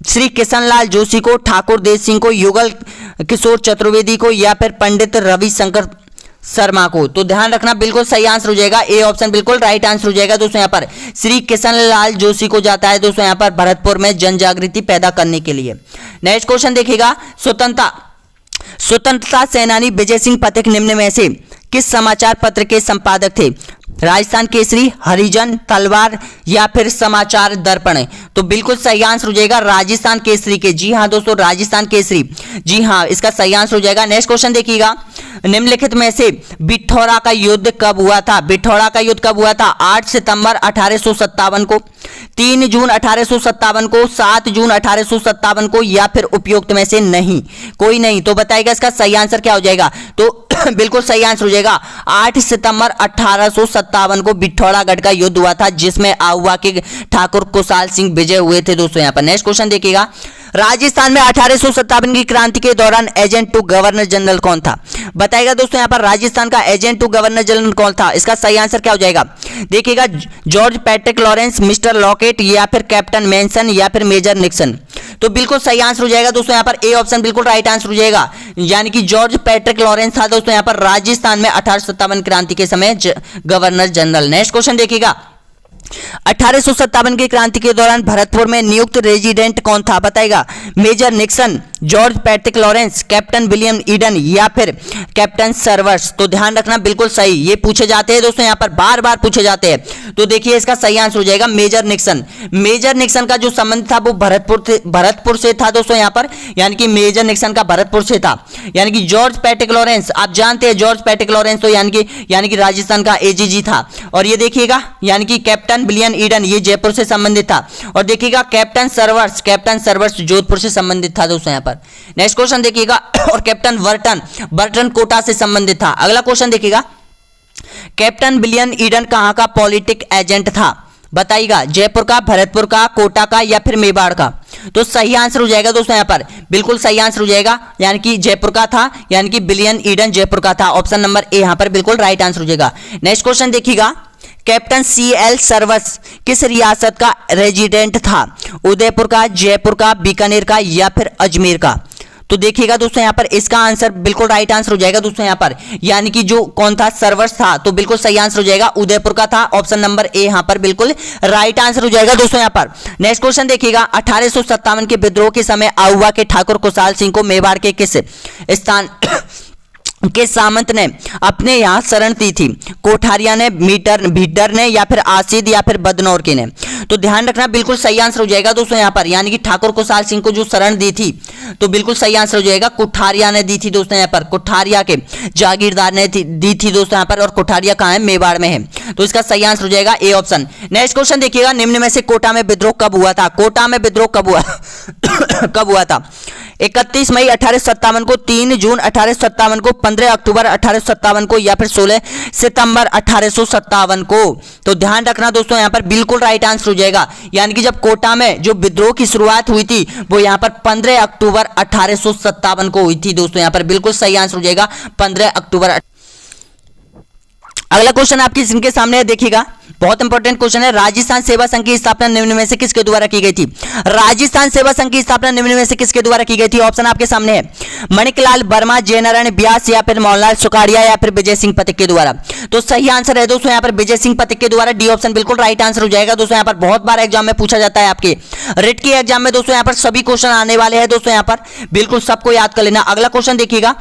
S1: श्री किशनलाल जोशी को, ठाकुर देव सिंह को, युगल किशोर चतुर्वेदी को या फिर पंडित रविशंकर शर्मा को? तो ध्यान रखना बिल्कुल सही आंसर हो जाएगा, ए ऑप्शन बिल्कुल राइट आंसर हो जाएगा दोस्तों यहाँ पर। श्री किशनलाल जोशी को जाता है दोस्तों यहाँ पर भरतपुर में जन जागृति पैदा करने के लिए। नेक्स्ट क्वेश्चन देखिएगा, स्वतंत्रता सेनानी विजय सिंह पथिक निम्न में से किस समाचार पत्र के संपादक थे? राजस्थान केसरी, हरिजन, तलवार या फिर समाचार दर्पण? तो बिल्कुल सही आंसर हो जाएगा राजस्थान केसरी के। जी हाँ दोस्तों, राजस्थान केसरी, जी हाँ, इसका सही आंसर हो जाएगा। नेक्स्ट क्वेश्चन देखिएगा, निम्नलिखित में से बिठौरा का युद्ध कब हुआ था? बिठौरा का युद्ध कब हुआ था? 8 सितंबर 1857 को, 3 जून 1857 को, 7 जून 1857 को या फिर उपयुक्त में से नहीं कोई नहीं? तो बताइएगा इसका सही आंसर क्या हो जाएगा? तो बिल्कुल सही आंसर हो जाएगा 8 सितंबर 1857 को बिठौरागढ़ का युद्ध हुआ था, जिसमें आहुआ के ठाकुर कुशाल सिंह विजय हुए थे दोस्तों। यहाँ पर नेक्स्ट क्वेश्चन देखिएगा, राजस्थान में 1857 की क्रांति के दौरान एजेंट टू गवर्नर जनरल कौन था? बताएगा दोस्तों। यहाँ पर राजस्थान का एजेंट टू गवर्नर जनरल कौन था? इसका सही आंसर क्या हो जाएगा? देखिएगा, George Patrick Lawrence, mister locket, या फिर कैप्टन मेंसन, या फिर मेजर निक्सन। तो बिल्कुल सही आंसर हो जाएगा दोस्तों। यहाँ पर ए ऑप्शन बिल्कुल राइट आंसर हो जाएगा, यानी कि जॉर्ज पैट्रिक लॉरेंस था दोस्तों यहाँ पर राजस्थान में 1857 क्रांति के समय गवर्नर जनरल। नेक्स्ट क्वेश्चन देखिएगा, 1857 की क्रांति के दौरान भरतपुर में नियुक्त रेजिडेंट कौन था? बताएगा, major Nixon, George Patrick Lawrence, captain William Eden, या फिर कैप्टन सर्वर्स। तो ध्यान रखना, बिल्कुल सही, ये पूछे जाते हैं दोस्तों, यहाँ पर बार बार पूछे जाते हैं। तो देखिए इसका सही आंसर हो जाएगा मेजर निक्सन। मेजर निक्सन का जो संबंध था वो भरतपुर से था दोस्तों यहाँ पर, यानी कि मेजर निक्सन का भरतपुर से था। यानी कि जॉर्ज पैट्रिक लॉरेंस, आप जानते हैं जॉर्ज पैट्रिक लॉरेंस तो यानी कि राजस्थान का एजीजी था। और ये देखिएगा, यानी कि कैप्टन विलियम ईडन, ये जयपुर से संबंधित था। और देखिएगा कैप्टन सर्वर्स जोधपुर से संबंधित था दोस्तों यहाँ पर। नेक्स्ट क्वेश्चन देखिएगा, और कैप्टन बर्टन कोटा से संबंधित था। अगला क्वेश्चन देखिएगा, कैप्टन विलियम ईडन कहां का पॉलिटिक एजेंट था? बताइएगा, जयपुर का, भरतपुर का, कोटा का, या फिर मेवाड़ का? तो सही आंसर हो जाएगा दोस्तों यहाँ पर, बिल्कुल सही आंसर हो जाएगा, यानी कि जयपुर का था, यानी कि विलियम ईडन जयपुर का था। ऑप्शन नंबर ए यहाँ पर बिल्कुल राइट आंसर हो जाएगा। नेक्स्ट क्वेश्चन देखिएगा, कैप्टन CL सर्वर्स किस रियासत का रेजिडेंट था? उदयपुर का, जयपुर का, बीकानेर का, या फिर अजमेर का? तो देखिएगा दोस्तों यहाँ पर इसका आंसर बिल्कुल राइट आंसर हो जाएगा दोस्तों यहाँ पर, यानी कि जो कौन था, सर्वर्स था। तो बिल्कुल सही आंसर हो जाएगा, उदयपुर का था। ऑप्शन नंबर ए यहाँ पर बिल्कुल राइट आंसर हो जाएगा दोस्तों यहाँ पर। नेक्स्ट क्वेश्चन देखिएगा, 1857 के विद्रोह के समय आहुआ के ठाकुर कुशाल सिंह को मेवाड़ के किस स्थान के सामंत ने अपने यहाँ शरण दी थी? कोठारिया ने, भीडर ने, या फिर आसिद, या फिर बदनौर के ने? तो ध्यान रखना, बिल्कुल सही आंसर हो जाएगा दोस्तों यहाँ पर, यानी कि ठाकुर कुशाल सिंह को जो शरण दी थी, तो बिल्कुल सही आंसर हो जाएगा कोठारिया ने दी थी दोस्तों यहाँ पर। कोठारिया के जागीरदार ने दी थी दोस्तों यहाँ पर। और कोठारिया कहाँ है? मेवाड़ में है। तो इसका सही आंसर हो जाएगा ए ऑप्शन। नेक्स्ट क्वेश्चन देखिएगा, निम्न में से कोटा में विद्रोह कब हुआ था? कोटा में विद्रोह कब हुआ कब हुआ था? 31 मई 1857 को, 3 जून 1857 को, 15 अक्टूबर 1857 को, या फिर 16 सितंबर 1857 को? तो ध्यान रखना दोस्तों यहाँ पर बिल्कुल राइट आंसर हो जाएगा, यानी कि जब कोटा में जो विद्रोह की शुरुआत हुई थी वो यहाँ पर 15 अक्टूबर 1857 को हुई थी दोस्तों यहाँ पर। बिल्कुल सही आंसर हो जाएगा 15 अक्टूबर। अगला क्वेश्चन आपकी इनके सामने है, देखिएगा, बहुत इंपॉर्टेंट क्वेश्चन है। राजस्थान सेवा संघ की स्थापना निम्न में से किसके द्वारा की गई थी? राजस्थान सेवा संघ की स्थापना निम्न में से किसके द्वारा की गई थी? ऑप्शन आपके सामने है, मणिकलाल वर्मा, जयनारायण व्यास, या फिर मोहनलाल सुखाड़िया, या फिर विजय सिंह पथिक के द्वारा? तो सही आंसर है दोस्तों यहाँ पर विजय सिंह पथिक के द्वारा। डी ऑप्शन बिल्कुल राइट आंसर हो जाएगा दोस्तों यहाँ पर। बहुत बार एग्जाम में पूछा जाता है, आपके रिट के एग्जाम में दोस्तों यहाँ पर सभी क्वेश्चन आने वाले हैं दोस्तों यहाँ पर, बिल्कुल सबको याद कर लेना। अगला क्वेश्चन देखिएगा,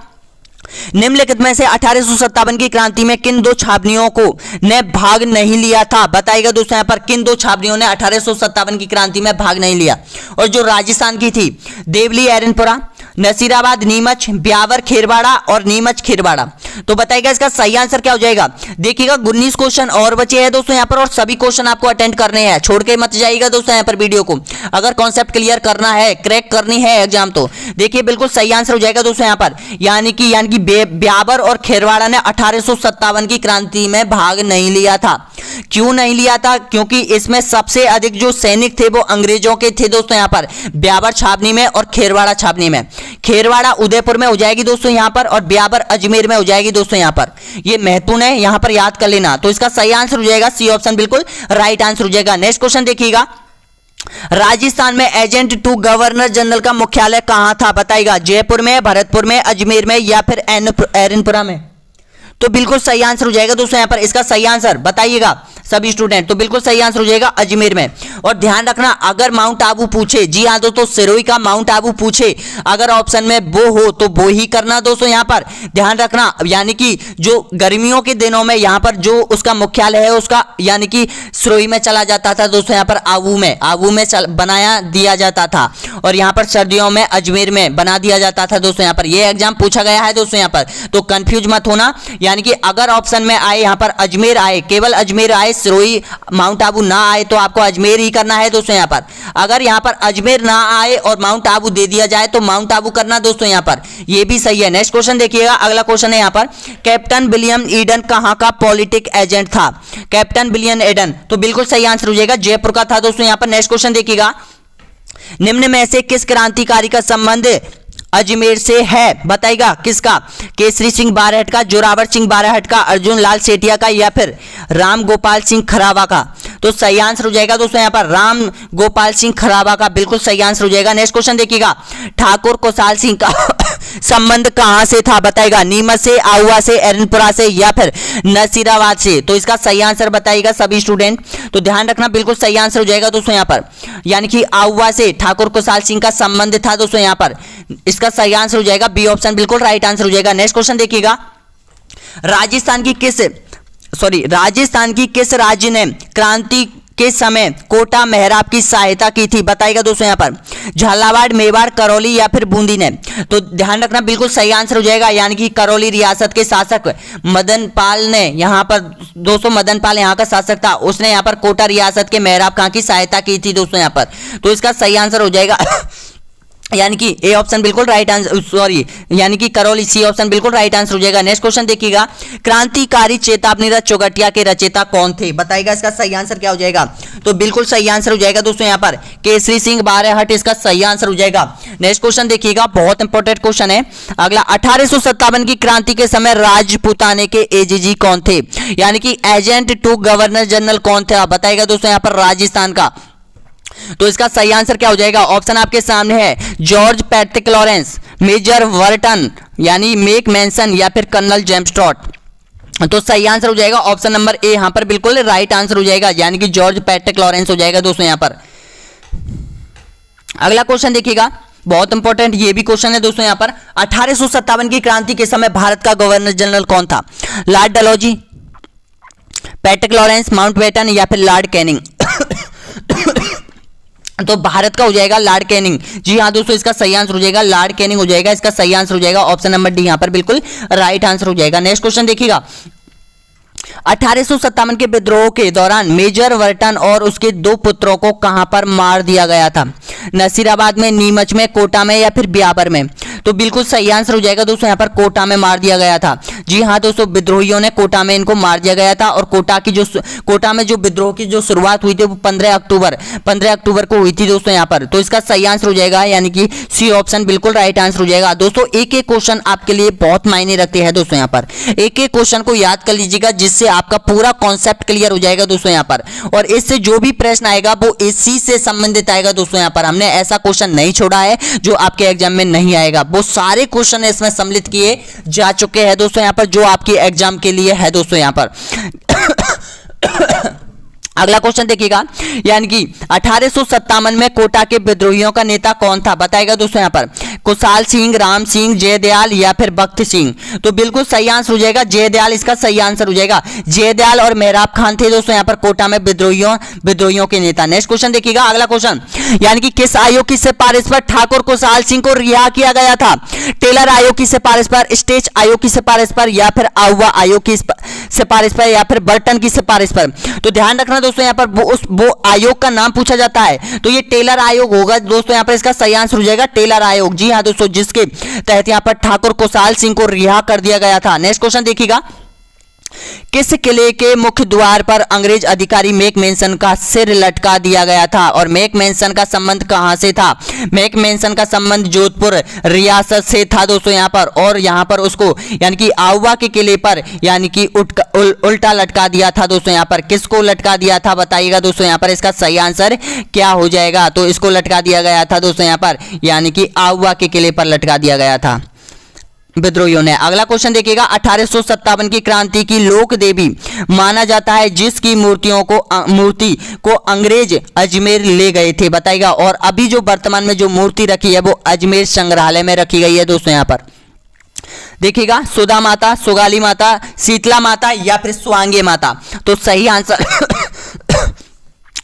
S1: निम्नलिखित में से 1857 की क्रांति में किन दो छावनियों को ने भाग नहीं लिया था? बताइएगा दोस्तों यहाँ पर, किन दो छावनियों ने 1857 की क्रांति में भाग नहीं लिया? और जो राजस्थान की थी, देवली एरनपुरा, नसीराबाद, नीमच, ब्यावर खेरवाड़ा, और नीमच खेरवाड़ा। तो बताइएगा इसका सही आंसर क्या हो जाएगा? देखिएगा 19 क्वेश्चन और बचे हैं दोस्तों यहाँ पर, और सभी क्वेश्चन आपको अटेंड करने हैं, छोड़ के मत जाइएगा दोस्तों यहाँ पर वीडियो को। अगर कॉन्सेप्ट क्लियर करना है, क्रैक करनी है एग्जाम, तो देखिए बिल्कुल सही आंसर हो जाएगा दोस्तों यहाँ पर, यानी कि ब्यावर और खेरवाड़ा ने 1857 की क्रांति में भाग नहीं लिया था। क्यों नहीं लिया था? क्योंकि इसमें सबसे अधिक जो सैनिक थे वो अंग्रेजों के थे दोस्तों यहाँ पर, ब्यावर छावनी में और खेरवाड़ा छावनी में। खेरवाड़ा उदयपुर में हो जाएगी दोस्तों यहाँ पर, और ब्यावर अजमेर में हो जाएगी दोस्तों यहाँ पर। ये महत्वपूर्ण है, यहाँ पर याद कर लेना। तो इसका सही आंसर हो जाएगा सी ऑप्शन, बिल्कुल राइट आंसर हो जाएगा। नेक्स्ट क्वेश्चन देखिएगा, राजस्थान में एजेंट टू गवर्नर जनरल का मुख्यालय कहां था? बताइएगा, जयपुर में, भरतपुर में, अजमेर में, या फिर एरनपुरा में? तो बिल्कुल सही आंसर हो जाएगा दोस्तों यहाँ पर। इसका सही आंसर बताइएगा सभी स्टूडेंट। तो बिल्कुल सही आंसर हो जाएगा अजमेर में। और ध्यान रखना, अगर माउंट आबू पूछे, जी हाँ दोस्तों, सिरोही का माउंट आबू पूछे, अगर ऑप्शन में वो हो तो वो ही करना दोस्तों यहाँ पर। ध्यान रखना, यानी कि जो गर्मियों के दिनों में यहाँ पर जो उसका मुख्यालय है उसका यानी कि सिरोही में चला जाता था दोस्तों यहाँ पर, आबू में बनाया दिया जाता था, और यहाँ पर सर्दियों में अजमेर में बना दिया जाता था दोस्तों यहाँ पर। ये एग्जाम पूछा गया है दोस्तों यहाँ पर, तो कंफ्यूज मत होना। यानी कि अगर ऑप्शन में आए यहाँ पर अजमेर आए, केवल अजमेर आए, सिरोही माउंट आबू ना आए तो आपको अजमेर ही करना है दोस्तों। यहाँ पर अगर यहाँ पर अजमेर ना आए और माउंट आबू दे दिया जाए तो माउंट आबू करना दोस्तों। यहाँ पर ये भी सही है। नेक्स्ट क्वेश्चन देखिएगा, अगला क्वेश्चन है यहाँ पर, कैप्टन विलियम ईडन कहाँ का पॉलिटिक एजेंट था? कैप्टन विलियम ईडन, तो बिल्कुल सही आंसर हो जाएगा, जयपुर का था दोस्तों। यहाँ पर नेक्स्ट क्वेश्चन देखिएगा, निम्न में से किस क्रांतिकारी का संबंध अजमेर से है? बताइएगा किसका? केसरी सिंह बारहट का, जोरावर सिंह बारहट का, अर्जुन लाल सेठिया का, या फिर राम गोपाल सिंह खराबा का? तो सही आंसर हो जाएगा दोस्तों यहाँ पर राम गोपाल सिंह खराबा का, बिल्कुल सही आंसर हो जाएगा। नेक्स्ट क्वेश्चन देखिएगा, ठाकुर कुशाल सिंह का संबंध कहां से था? बताइएगा नीमच से, आहुआ से, एरनपुरा से, या फिर नसीराबाद से? तो इसका सही आंसर बताइएगा सभी स्टूडेंट। तो ध्यान रखना, बिल्कुल सही आंसर हो जाएगा दोस्तों यहाँ पर, यानी कि आहुआ से ठाकुर कुशाल सिंह का संबंध था दोस्तों। यहाँ पर इसका सही आंसर हो जाएगा बी ऑप्शन, बिल्कुल राइट आंसर हो जाएगा। नेक्स्ट क्वेश्चन देखिएगा, राजस्थान की किस राज्य ने क्रांति के समय कोटा मेहराब की सहायता की थी? बताइएगा दोस्तों यहाँ पर, झालावाड़, मेवाड़, करौली, या फिर बूंदी ने? तो ध्यान रखना, बिल्कुल सही आंसर हो जाएगा, यानी कि करौली रियासत के शासक मदन पाल ने यहाँ पर दोस्तों, मदन पाल यहाँ का शासक था, उसने यहाँ पर कोटा रियासत के मेहराब खां की सहायता की थी दोस्तों यहाँ पर। तो इसका सही आंसर हो जाएगा यानी कि ए ऑप्शन बिल्कुल राइट आंसर, सॉरी यानी कि करौली, सी ऑप्शन बिल्कुल राइट आंसर हो जाएगा। नेक्स्ट क्वेश्चन देखिएगा, क्रांतिकारी चेतावनी रथ चौगटिया के रचयिता कौन थे? बताइएगा इसका सही आंसर क्या हो जाएगा? तो बिल्कुल सही आंसर हो जाएगा दोस्तों यहाँ पर केसरी सिंह बारहट, इसका सही आंसर हो जाएगा। नेक्स्ट क्वेश्चन देखिएगा, बहुत इंपॉर्टेंट क्वेश्चन है अगला, 1857 की क्रांति के समय राजपूताने के एजीजी कौन थे? यानी कि एजेंट टू गवर्नर जनरल कौन थे? बताइएगा दोस्तों यहाँ पर राजस्थान का। तो इसका सही आंसर क्या हो जाएगा? ऑप्शन आपके सामने है, जॉर्ज पैट्रिक लॉरेंस, मेजर वर्टन यानी मेक मैनसन, या फिर कर्नल जेम्स टॉड। तो सही आंसर हो जाएगा ऑप्शन नंबर ए, यहां पर बिल्कुल राइट आंसर हो जाएगा, यानी कि जॉर्ज पैट्रिक लॉरेंस हो जाएगा दोस्तों यहां पर। अगला क्वेश्चन देखिएगा, बहुत इंपॉर्टेंट ये भी क्वेश्चन है दोस्तों यहां पर, 1857 की क्रांति के समय भारत का गवर्नर जनरल कौन था? Lord Dalhousie, Patrick Lawrence, Mountbatten, या फिर लॉर्ड कैनिंग? तो भारत का हो जाएगा लॉर्ड कैनिंग। जी हाँ दोस्तों, इसका सही आंसर हो जाएगा लॉर्ड कैनिंग हो जाएगा, इसका सही आंसर हो जाएगा ऑप्शन नंबर डी, यहां पर बिल्कुल राइट आंसर हो जाएगा। नेक्स्ट क्वेश्चन देखिएगा, 1857 के विद्रोह के दौरान मेजर वर्टन और उसके दो पुत्रों को कहां पर मार दिया गया था? नसीराबाद में, नीमच में, कोटा में, या फिर ब्यावर में? तो बिल्कुल सही आंसर हो जाएगा दोस्तों यहाँ पर कोटा में मार दिया गया था। जी हाँ दोस्तों, विद्रोहियों ने कोटा में इनको मार दिया गया था, और कोटा में जो विद्रोह की जो शुरुआत हुई थी वो 15 अक्टूबर को हुई थी दोस्तों यहाँ पर। तो इसका सही आंसर हो जाएगा, यानी कि सी ऑप्शन बिल्कुल राइट आंसर हो जाएगा। दोस्तों एक एक क्वेश्चन आपके लिए बहुत मायने रखते हैं दोस्तों यहाँ पर, एक एक क्वेश्चन को याद कर लीजिएगा, जिससे आपका पूरा कॉन्सेप्ट क्लियर हो जाएगा दोस्तों यहाँ पर, और इससे जो भी प्रश्न आएगा वो इसी से संबंधित आएगा दोस्तों यहाँ पर। हमने ऐसा क्वेश्चन नहीं छोड़ा है जो आपके एग्जाम में नहीं आएगा, वो सारे क्वेश्चन इसमें सम्मिलित किए जा चुके हैं दोस्तों यहाँ पर, जो आपके एग्जाम के लिए है दोस्तों यहाँ पर। अगला क्वेश्चन देखिएगा, यानी कि 1857 में कोटा के विद्रोहियों का नेता कौन था? बताएगा दोस्तों यहाँ पर, कुशाल सिंह, राम सिंह, जयदयाल, या फिर बख्त सिंह? तो बिल्कुल सही आंसर हो जाएगा जयदयाल, इसका सही आंसर हो जाएगा। जयदयाल और मेहराब खान थे दोस्तों यहाँ पर कोटा में विद्रोहियों के नेता। नेक्स्ट क्वेश्चन देखिएगा, अगला क्वेश्चन, यानी कि किस आयोग की सिफारिश पर ठाकुर कुशाल सिंह को रिहा किया गया था? टेलर आयोग की सिफारिश पर, स्टेट आयोग की सिफारिश पर, या फिर आहुआ आयोग की सिफारिश पर, या फिर बर्टन की सिफारिश पर? तो ध्यान रखना दोस्तों यहाँ पर वो आयोग का नाम पूछा जाता है, तो ये टेलर आयोग होगा दोस्तों यहाँ पर, इसका सही आंसर हो जाएगा टेलर आयोग। जी हाँ दोस्तों, जिसके तहत यहाँ पर ठाकुर कुशाल सिंह को रिहा कर दिया गया था। नेक्स्ट क्वेश्चन देखिएगा, किस किले के मुख्य द्वार पर अंग्रेज अधिकारी मेक मैनसन का सिर लटका दिया गया था? और मेक मैनसन का संबंध कहां से था? मेक मैनसन का संबंध जोधपुर रियासत से था दोस्तों यहाँ पर, और यहाँ पर उसको यानी कि आहुआ के किले पर यानी कि उल्टा लटका दिया था दोस्तों यहाँ पर। किसको लटका दिया था बताइएगा दोस्तों यहाँ पर, इसका सही आंसर क्या हो जाएगा? तो इसको लटका दिया गया था दोस्तों यहाँ पर, यानी कि आहुआ के किले पर लटका दिया गया था विद्रोहियों ने। अगला क्वेश्चन देखिएगा, 1857 की क्रांति की लोक देवी माना जाता है जिसकी मूर्ति को अंग्रेज अजमेर ले गए थे? बताइएगा। और अभी जो वर्तमान में जो मूर्ति रखी है वो अजमेर संग्रहालय में रखी गई है दोस्तों यहाँ पर। देखिएगा, सुधा माता, सुगाली माता, शीतला माता, या फिर स्वांगे माता? तो सही आंसर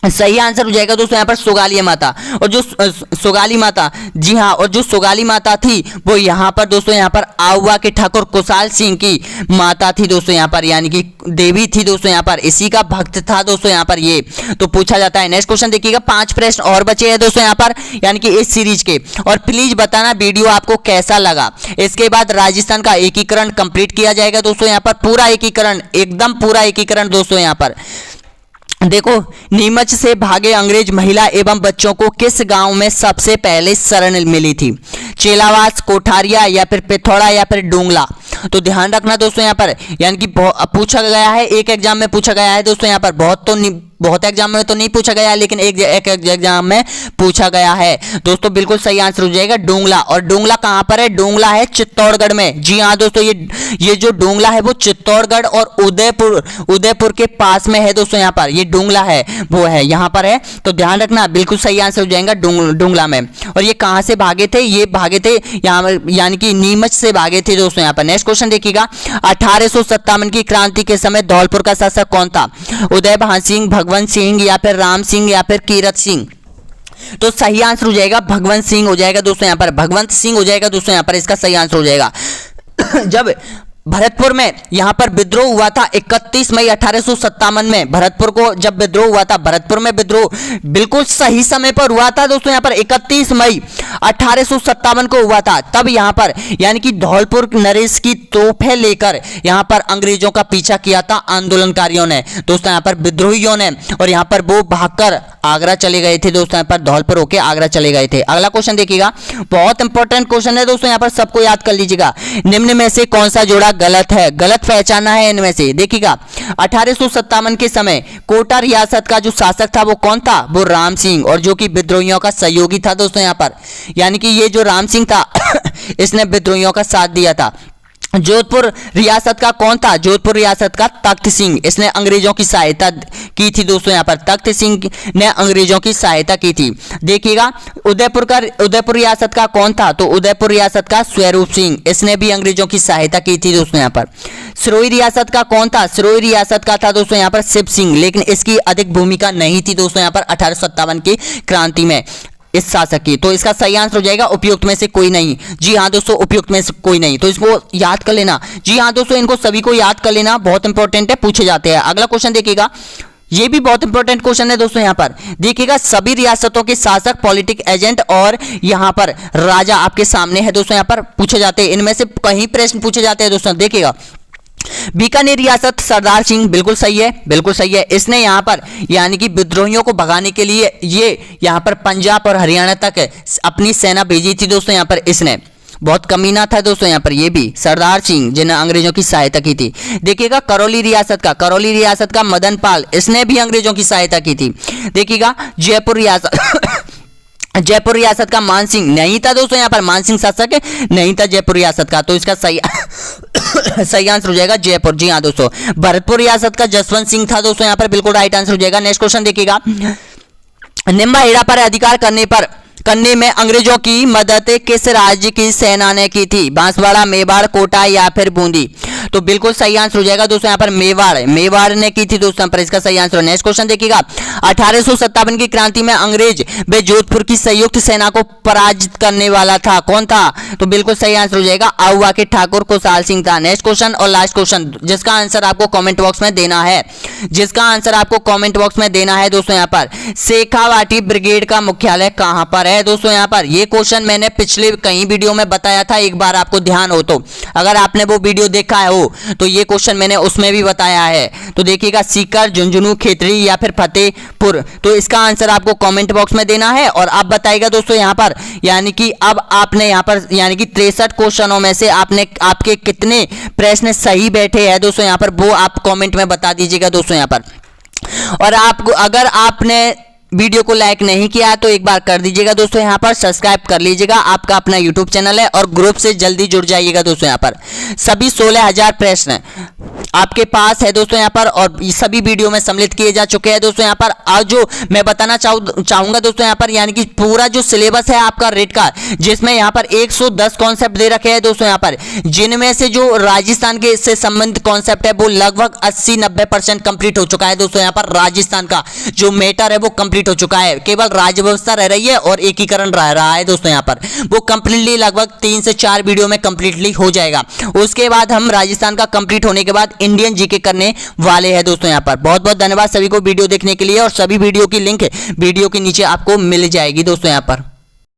S1: सही आंसर हो जाएगा दोस्तों यहाँ पर सोगाली माता। और जो सोगाली माता, जी हाँ, और जो सोगाली माता थी वो यहाँ पर दोस्तों यहाँ पर आउवा के ठाकुर कुशाल सिंह की माता थी दोस्तों यहाँ पर, यानी कि देवी थी दोस्तों यहाँ पर, इसी का भक्त था दोस्तों यहाँ पर ये तो पूछा जाता है। नेक्स्ट क्वेश्चन देखिएगा, 5 प्रश्न और बचे हैं दोस्तों यहाँ पर, यानी कि इस सीरीज के। और प्लीज बताना वीडियो आपको कैसा लगा। इसके बाद राजस्थान का एकीकरण कंप्लीट किया जाएगा दोस्तों यहाँ पर, पूरा एकीकरण, एकदम पूरा एकीकरण दोस्तों यहाँ पर। देखो, नीमच से भागे अंग्रेज महिला एवं बच्चों को किस गांव में सबसे पहले शरण मिली थी? चेलावास, कोठारिया या फिर पिथौरा या फिर डोंगला? तो ध्यान रखना दोस्तों यहाँ पर, यानी कि पूछा गया है, एक एग्जाम में पूछा गया है दोस्तों यहाँ पर, बहुत एग्जाम में तो नहीं पूछा गया है, लेकिन एक एग्जाम में पूछा गया है दोस्तों। बिल्कुल सही आंसर हो जाएगा डोंगला। और डोंगला कहां पर है? डोंगला है चित्तौड़गढ़ में। जी हाँ दोस्तों, ये जो डोंगला है वो चित्तौड़गढ़ और उदयपुर के पास में है दोस्तों यहाँ पर, ये डोंगला है वो है यहाँ पर है, तो ध्यान रखना, बिल्कुल सही आंसर हो जाएगा डोंगला में। और ये कहां से भागे थे? ये भागे थे यहाँ, यानी कि नीमच से भागे थे दोस्तों यहाँ पर। नेक्स्ट क्वेश्चन देखिएगा, 1857 की क्रांति के समय धौलपुर का शासक कौन था? उदय भान सिंह, भगवंत सिंह या फिर राम सिंह या फिर कीरत सिंह? तो सही आंसर हो जाएगा भगवंत सिंह हो जाएगा दोस्तों यहाँ पर, भगवंत सिंह हो जाएगा दोस्तों यहाँ पर, इसका सही आंसर हो जाएगा। जब भरतपुर में यहाँ पर विद्रोह हुआ था 31 मई 1857 में, भरतपुर को जब विद्रोह हुआ था, भरतपुर में विद्रोह बिल्कुल सही समय पर हुआ था दोस्तों यहाँ पर, 31 मई 1857 को हुआ था। तब यहाँ पर यानी कि धौलपुर नरेश की तोपें लेकर यहाँ पर अंग्रेजों का पीछा किया था आंदोलनकारियों ने दोस्तों यहाँ पर, विद्रोहियों ने, और यहाँ पर वो भागकर आगरा चले गए थे दोस्तों यहाँ पर, धौलपुर होके आगरा चले गए थे। अगला क्वेश्चन देखिएगा, बहुत इंपॉर्टेंट क्वेश्चन है दोस्तों यहाँ पर, सबको याद कर लीजिएगा। निम्न में से कौन सा जोड़ा गलत है? गलत पहचाना है इनमें से। देखिएगा, 1857 के समय कोटा रियासत का जो शासक था वो कौन था? वो राम सिंह, और जो कि विद्रोहियों का सहयोगी था दोस्तों यहाँ पर, यानी कि ये जो राम सिंह था इसने विद्रोहियों का साथ दिया था। जोधपुर रियासत का कौन था? जोधपुर रियासत का तख्त सिंह, इसने अंग्रेजों की सहायता की थी दोस्तों यहाँ पर, तख्त सिंह ने अंग्रेजों की सहायता की थी। देखिएगा, उदयपुर रियासत का कौन था? तो उदयपुर रियासत का स्वरूप सिंह, इसने भी अंग्रेजों की सहायता की थी दोस्तों यहाँ पर। सिरोही रियासत का कौन था? सिरोही रियासत का था दोस्तों यहाँ पर शिव सिंह, लेकिन इसकी अधिक भूमिका नहीं थी दोस्तों यहाँ पर 1857 की क्रांति में इस शासक की। तो इसका सही आंसर हो जाएगा उपयुक्त में से कोई नहीं। जी हाँ दोस्तों, उपयुक्त में से कोई नहीं, तो इसको याद कर लेना। जी हाँ दोस्तों, इनको सभी को याद कर लेना, बहुत इंपॉर्टेंट है, पूछे जाते हैं। अगला क्वेश्चन देखिएगा, ये भी बहुत इंपॉर्टेंट क्वेश्चन है दोस्तों यहाँ पर। देखिएगा, सभी रियासतों के शासक, पॉलिटिक एजेंट और यहाँ पर राजा आपके सामने है दोस्तों, यहाँ पर पूछे जाते हैं, इनमें से कहीं प्रश्न पूछे जाते हैं दोस्तों। देखिएगा, बीकानेर रियासत सरदार सिंह, बिल्कुल सही है, बिल्कुल सही है। इसने यहाँ पर यानी कि विद्रोहियों को भगाने के लिए ये यहाँ पर पंजाब और हरियाणा तक अपनी सेना भेजी थी दोस्तों यहाँ पर, इसने बहुत कमीना था दोस्तों यहाँ पर, ये भी सरदार सिंह जिन्हें अंग्रेजों की सहायता की थी। देखिएगा, करौली रियासत का मदन पाल, इसने भी अंग्रेजों की सहायता की थी। देखिएगा, जयपुर रियासत का मान सिंह नहीं था दोस्तों यहाँ पर, मान सिंह शासक नहीं था जयपुर रियासत का, तो इसका सही आंसर हो जाएगा जयपुर। जी हाँ दोस्तों, भरतपुर रियासत का जसवंत सिंह था दोस्तों यहाँ पर, बिल्कुल राइट आंसर हो जाएगा। नेक्स्ट क्वेश्चन देखिएगा, निम्बा हेड़ा पर अधिकार करने में अंग्रेजों की मदद किस राज्य की सेना ने की थी? बांसवाड़ा, मेवाड़, कोटा या फिर बूंदी? तो बिल्कुल सही आंसर हो जाएगा दोस्तों यहाँ पर मेवाड़ ने की थी दोस्तों पर, इसका सही आंसर। नेक्स्ट क्वेश्चन देखिएगा, 1857 की क्रांति में अंग्रेज व जोधपुर की संयुक्त सेना को पराजित करने वाला था, कौन था? तो बिल्कुल सही आंसर हो जाएगा आउवा के ठाकुर कुशाल सिंह था। नेक्स्ट क्वेश्चन और लास्ट क्वेश्चन, जिसका आंसर आपको कॉमेंट बॉक्स में देना है, दोस्तों यहाँ पर, शेखावाटी ब्रिगेड का मुख्यालय कहां पर है दोस्तों यहाँ पर? ये क्वेश्चन मैंने पिछले कई वीडियो में बताया था, एक बार आपको ध्यान हो तो, अगर आपने वो वीडियो देखा है तो ये क्वेश्चन मैंने उसमें भी बताया है। तो देखिएगा, सीकर, झुंझुनू, खेतड़ी या फिर फतेहपुर? तो इसका आंसर आपको कमेंट बॉक्स में देना है और आप बताइएगा दोस्तों यहाँ पर, यानी कि अब आपने यहाँ पर यानी कि 63 क्वेश्चनों में से आपके कितने प्रश्न सही बैठे हैं दोस्तों यहाँ पर, वो आप कमेंट में बता दीजिएगा दोस्तों यहाँ पर। और आपको अगर आपने वीडियो को लाइक नहीं किया तो एक बार कर दीजिएगा दोस्तों, यहाँ पर सब्सक्राइब कर लीजिएगा, आपका अपना यूट्यूब चैनल है और ग्रुप से जल्दी जुड़ जाइएगा दोस्तों। यहाँ पर सभी 16,000 प्रश्न आपके पास है दोस्तों यहाँ पर, और सभी वीडियो में सम्मिलित किए जा चुके हैं दोस्तों। यहाँ पर आज जो मैं बताना चाहूंगा दोस्तों यहाँ पर, यानी कि पूरा जो सिलेबस है आपका रेट का, जिसमें यहाँ पर 110 कॉन्सेप्ट दे रखे हैं दोस्तों यहाँ पर, जिनमें से जो राजस्थान के इससे संबंधित कॉन्सेप्ट है वो लगभग 80-90% कंप्लीट हो चुका है दोस्तों। यहाँ पर राजस्थान का जो मैटर है वो कंप्लीट हो चुका है, केवल राज्य व्यवस्था रह रही है और एकीकरण रह रहा है दोस्तों। यहाँ पर वो कंप्लीटली लगभग 3 से 4 वीडियो में कंप्लीटली हो जाएगा। उसके बाद हम राजस्थान का कंप्लीट होने के बाद इंडियन जीके करने वाले हैं दोस्तों। यहाँ पर बहुत बहुत धन्यवाद सभी को वीडियो देखने के लिए, और सभी वीडियो की लिंक वीडियो के नीचे आपको मिल जाएगी दोस्तों यहाँ पर।